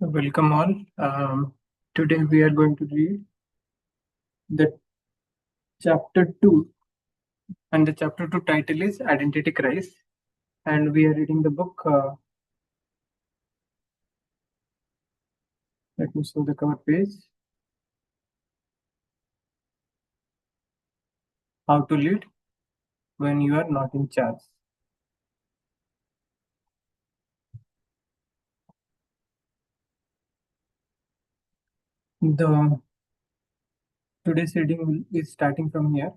Welcome all. Today we are going to read the chapter 2, and the chapter 2 title is Identity Crisis. And we are reading the book. Let me show the cover page. How to Lead When You Are Not in Charge. The today's reading is starting from here.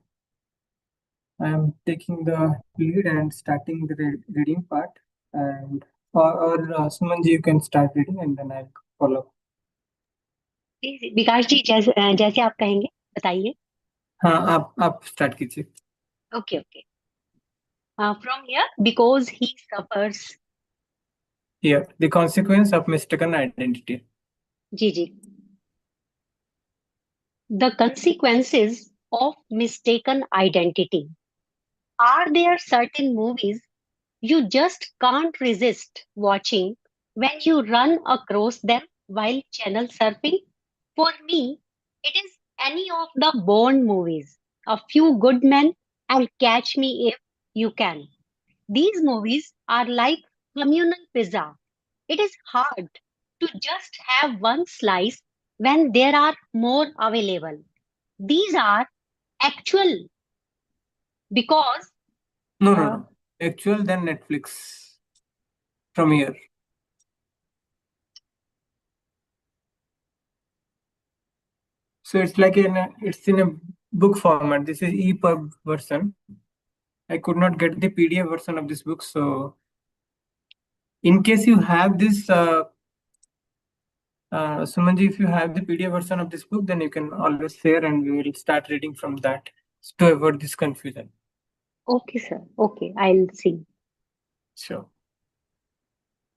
I am taking the lead and starting the reading part. And Sumanji, you can start reading and then I'll follow. विकास जी जैसे आप कहेंगे बताइए. हाँ, आप start कीजिए. Okay. From here, because he suffers. Here, the consequence of mistaken identity. Ji. The consequences of mistaken identity. Are there certain movies you just can't resist watching when you run across them while channel surfing? For me, it is any of the Bond movies, A Few Good Men, and Catch Me If You Can. These movies are like communal pizza. It is hard to just have one slice when there are more available. These are actual because No. Actual then Netflix from here. So it's like it's in a book format. This is EPUB version. I could not get the PDF version of this book. So in case you have this, Sumanji, if you have the PDF version of this book, then you can always share and we will start reading from that to avoid this confusion. okay, sir. Okay, I'll see. Sure.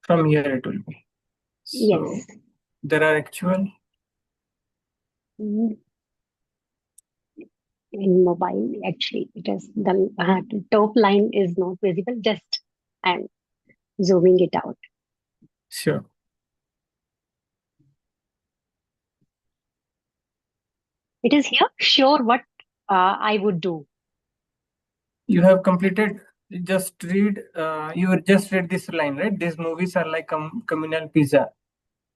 From here it will be. So Yes. there are actual. In mobile, actually, it is the top line is not visible. Just I'm zooming it out. Sure. It is here. Sure, what I would do. You have completed. Just read. You just read this line, right? These movies are like communal pizza.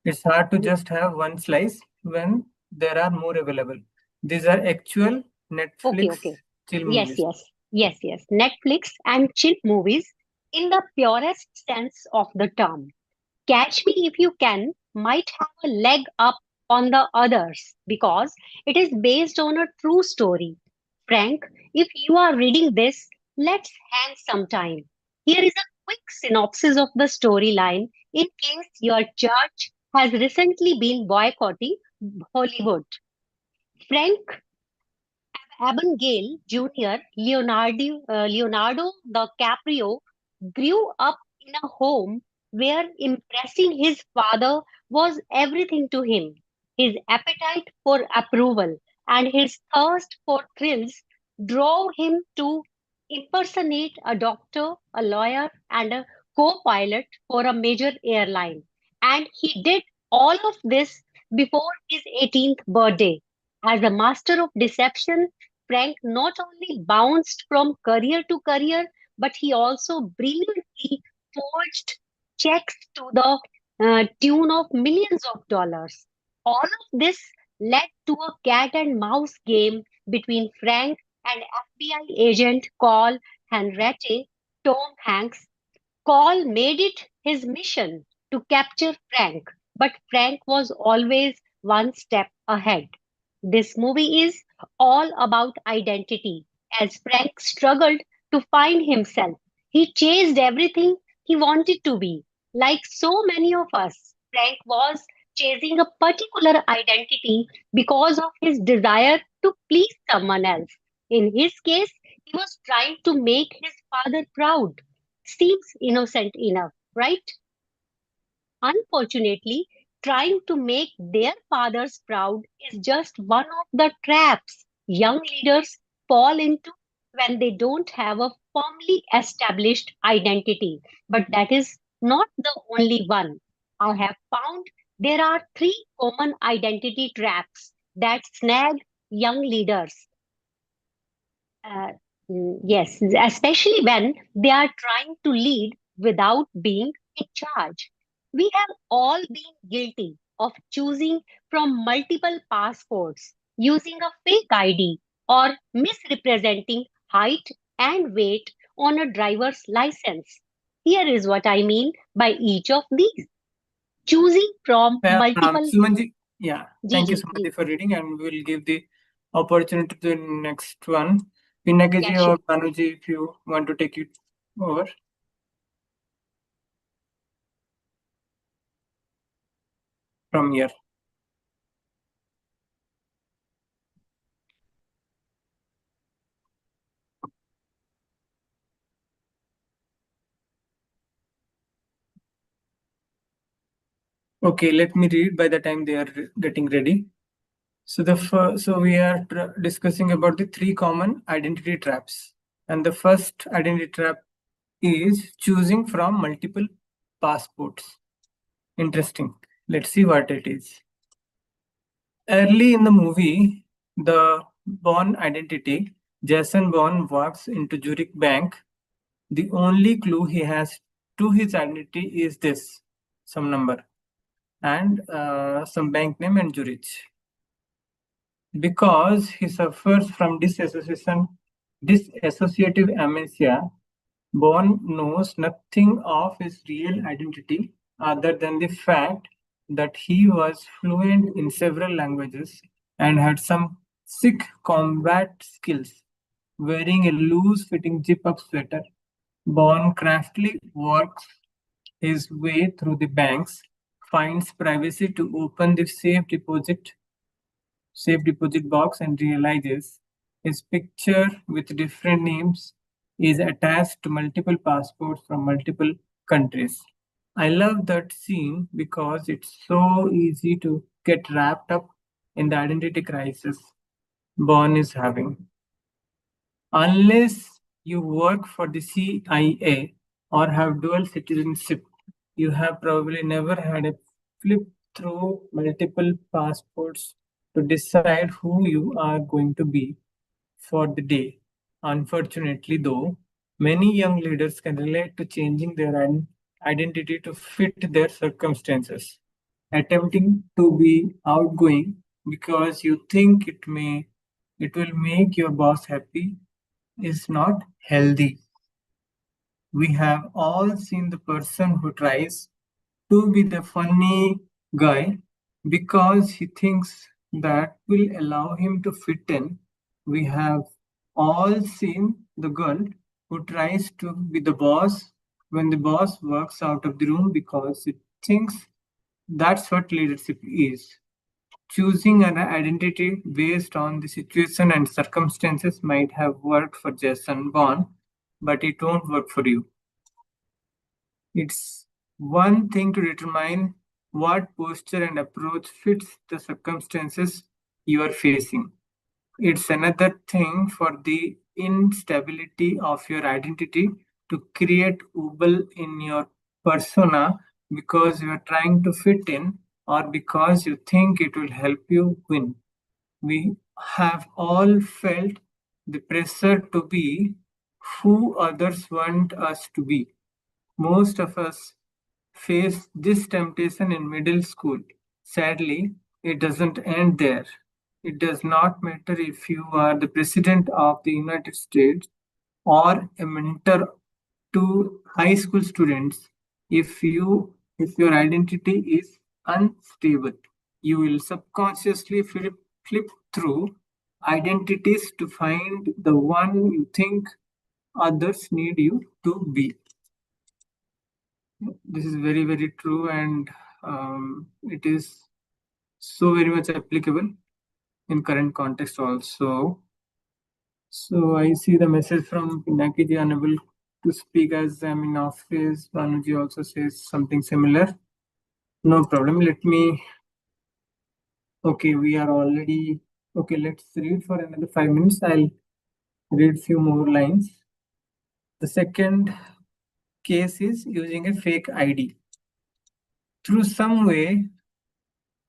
It's hard to just have one slice when there are more available. These are actual Netflix Okay. chill Yes. movies. Netflix and chill movies in the purest sense of the term. Catch Me If You Can might have a leg up on the others because it is based on a true story. Frank, if you are reading this, let's hang some time. Here is a quick synopsis of the storyline in case your church has recently been boycotting Hollywood. Frank Abigail Jr. Leonardo DiCaprio grew up in a home where impressing his father was everything to him. His appetite for approval and his thirst for thrills drove him to impersonate a doctor, a lawyer, and a co pilot for a major airline. And he did all of this before his 18th birthday. As a master of deception, Frank not only bounced from career to career, but he also brilliantly forged checks to the tune of millions of dollars. All of this led to a cat and mouse game between Frank and FBI agent Cole Henriette, Tom Hanks. Cole made it his mission to capture Frank, but Frank was always one step ahead. This movie is all about identity. As Frank struggled to find himself, he chased everything he wanted to be. Like so many of us, Frank was chasing a particular identity because of his desire to please someone else. In his case, he was trying to make his father proud. Seems innocent enough, right? Unfortunately, trying to make their fathers proud is just one of the traps young leaders fall into when they don't have a firmly established identity. But that is not the only one. I have found There are three common identity traps that snag young leaders. Uh, yes, especially when they are trying to lead without being in charge. We have all been guilty of choosing from multiple passports, using a fake ID, or misrepresenting height and weight on a driver's license. Here is what I mean by each of these: choosing from multiple. Sumanji, yeah, ji thank you, ji ji. Sumanji, for reading, and we'll give the opportunity to the next one. Pinakaji Yes, or Banuji, if you want to take it over from here. Okay, let me read by the time they are getting ready. So so we are discussing about the three common identity traps, and the first identity trap is choosing from multiple passports. Interesting. Let's see what it is. Early in the movie, the Bond identity, Jason Bond walks into Zurich Bank. The only clue he has to his identity is this, some number, and some bank name and Zurich. Because he suffers from dissociative amnesia, Bond knows nothing of his real identity other than the fact that he was fluent in several languages and had some sick combat skills. Wearing a loose fitting zip up sweater, Bond craftily works his way through the banks, finds privacy to open the safe deposit box, and realizes his picture with different names is attached to multiple passports from multiple countries. I love that scene because it's so easy to get wrapped up in the identity crisis Bond is having. Unless you work for the CIA or have dual citizenship, you have probably never had a flip through multiple passports to decide who you are going to be for the day. Unfortunately, though, many young leaders can relate to changing their identity to fit their circumstances. Attempting to be outgoing because you think it will make your boss happy is not healthy. We have all seen the person who tries to be the funny guy because he thinks that will allow him to fit in. We have all seen the girl who tries to be the boss when the boss walks out of the room because it thinks that's what leadership is. Choosing an identity based on the situation and circumstances might have worked for Jason Bourne, but it won't work for you. It's one thing to determine what posture and approach fits the circumstances you are facing. It's another thing for the instability of your identity to create wobble in your persona because you are trying to fit in or because you think it will help you win. We have all felt the pressure to be who others want us to be. Most of us face this temptation in middle school. Sadly, it doesn't end there. It does not matter if you are the President of the United States or a mentor to high school students. If your identity is unstable, you will subconsciously flip through identities to find the one you think others need you to be. This is very, very true, and it is so very much applicable in current context also. So I see the message from Pinaki unable to speak as I'm in office. Banuji also says something similar. No problem. Let me. Okay, we are already. Okay, let's read for another 5 minutes. I'll read few more lines. The second case is using a fake ID. Through some way,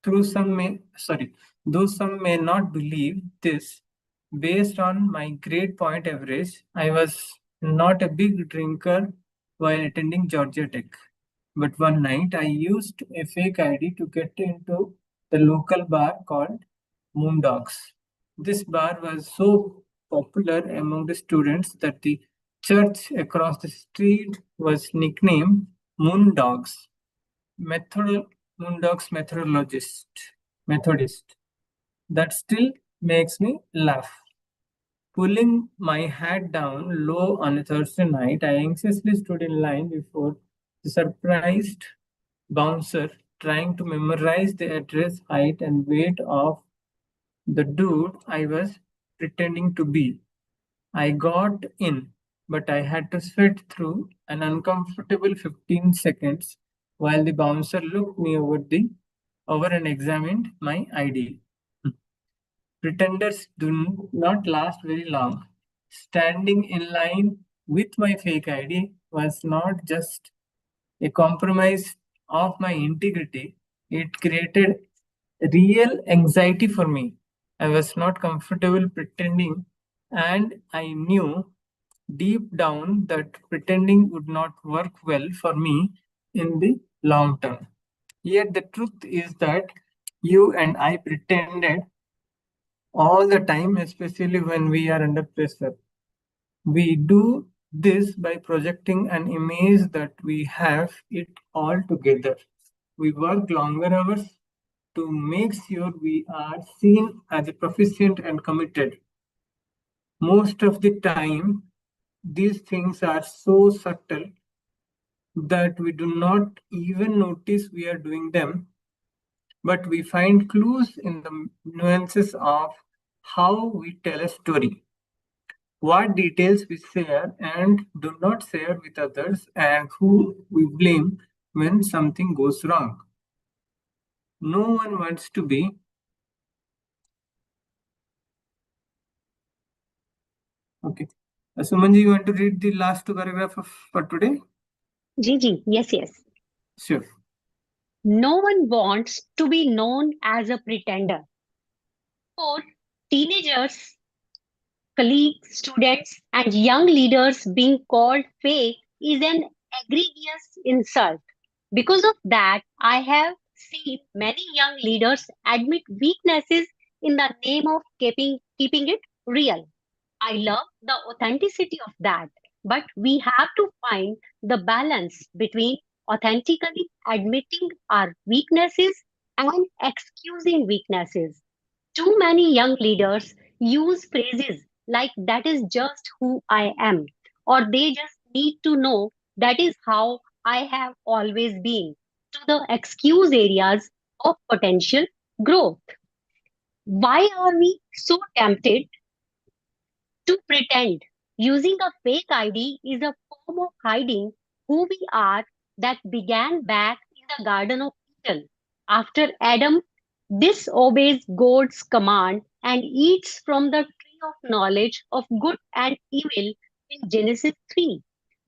through some may sorry, though some may not believe this, based on my grade point average, I was not a big drinker while attending Georgia Tech. But one night I used a fake ID to get into the local bar called Moondogs. This bar was so popular among the students that the church across the street was nicknamed Moondogs. Method Moondogs Methodist. That still makes me laugh. Pulling my hat down low on a Thursday night, I anxiously stood in line before the surprised bouncer, trying to memorize the address, height, and weight of the dude I was pretending to be. I got in, but I had to sweat through an uncomfortable 15 seconds while the bouncer looked me over and examined my ID. Pretenders do not last very long. Standing in line with my fake ID was not just a compromise of my integrity, it created real anxiety for me. I was not comfortable pretending, and I knew deep down that pretending would not work well for me in the long term. Yet the truth is that you and I pretended all the time, especially when we are under pressure. We do this by projecting an image that we have it all together. We work longer hours to make sure we are seen as proficient and committed. Most of the time, these things are so subtle that we do not even notice we are doing them, but we find clues in the nuances of how we tell a story, what details we share and do not share with others, and who we blame when something goes wrong. No one wants to be okay. Sumanji, you want to read the last two paragraph for today? Gigi, yes, yes. Sure. No one wants to be known as a pretender. For teenagers, colleagues, students, and young leaders, being called fake is an egregious insult. Because of that, I have seen many young leaders admit weaknesses in the name of keeping it real. I love the authenticity of that, but we have to find the balance between authentically admitting our weaknesses and excusing weaknesses. Too many young leaders use phrases like that is just who I am, or they just need to know that is how I have always been, to the excuse areas of potential growth. Why are we so tempted to pretend? Using a fake ID is a form of hiding who we are that began back in the Garden of Eden. After Adam disobeys God's command and eats from the tree of knowledge of good and evil in Genesis 3,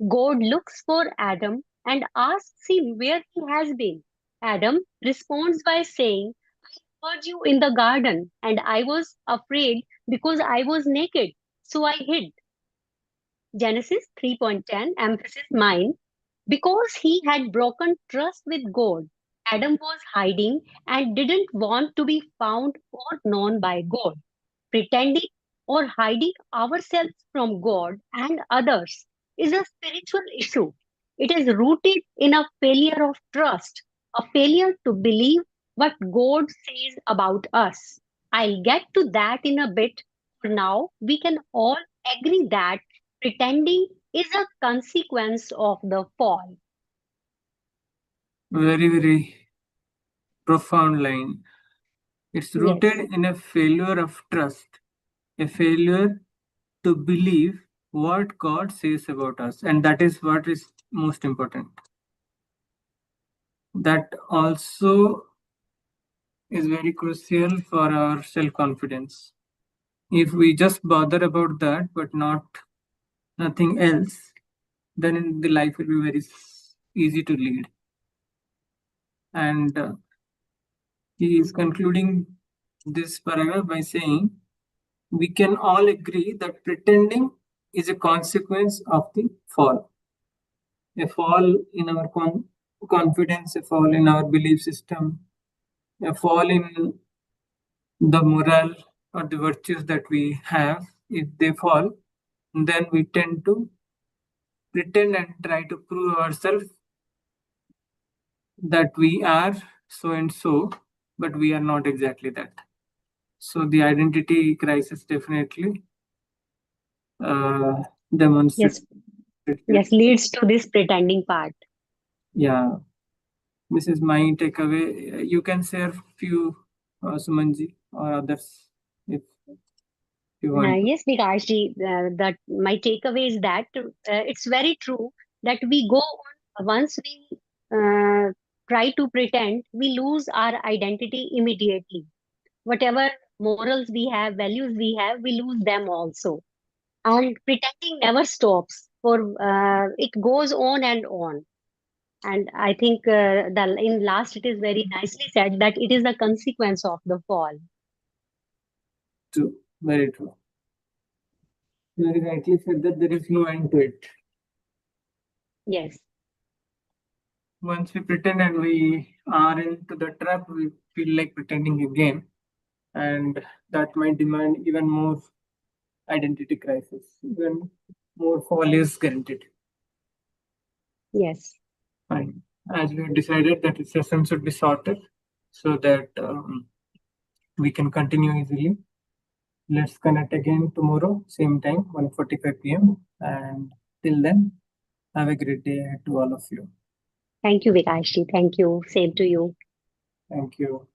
God looks for Adam and asks him where he has been. Adam responds by saying, heard you in the garden, and I was afraid because I was naked, so I hid. Genesis 3.10 emphasis mine because he had broken trust with God. Adam was hiding and didn't want to be found or known by God. Pretending or hiding ourselves from God and others is a spiritual issue. It is rooted in a failure of trust, a failure to believe what God says about us. I'll get to that in a bit. For now, we can all agree that pretending is a consequence of the fall. Very, very profound line. It's Yes. rooted in a failure of trust, a failure to believe what God says about us. And that is what is most important. That also is very crucial for our self confidence. If we just bother about that but not nothing else, then the life will be very easy to lead. And He is concluding this paragraph by saying, we can all agree that pretending is a consequence of the fall. A fall in our confidence, a fall in our belief system, a fall in the moral or the virtues that we have. If they fall, then we tend to pretend and try to prove ourselves that we are so and so, but we are not exactly that. So the identity crisis definitely uh, demonstrates Yes, this. yes, leads to this pretending part. Yeah, this is my takeaway. You can share few, Sumanji or others, if you want to. Yes, Vikashji, that my takeaway is that it's very true that we go on once we try to pretend, we lose our identity immediately. Whatever morals we have, values we have, we lose them also. And pretending never stops. For it goes on and on. And I think the in last it is very nicely said that it is the consequence of the fall. True, very true. Very rightly said that there is no end to it. Yes, Once we pretend and we are into the trap, we feel like pretending again, and that might demand even more identity crisis. Even more fall is guaranteed. yes. Fine. As we have decided that the session should be shorter so that we can continue easily. Let's connect again tomorrow, same time, 1:45 p.m. And till then, have a great day to all of you. Thank you, Vikashji. Thank you. Same to you. Thank you.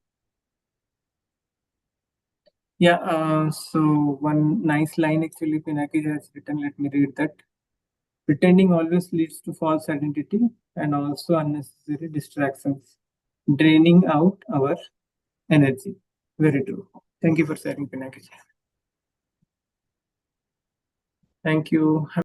Yeah, so one nice line actually Pinaki has written, let me read that. Pretending always leads to false identity and also unnecessary distractions, draining out our energy. Very true. Thank you for sharing, Pinaki. Thank you.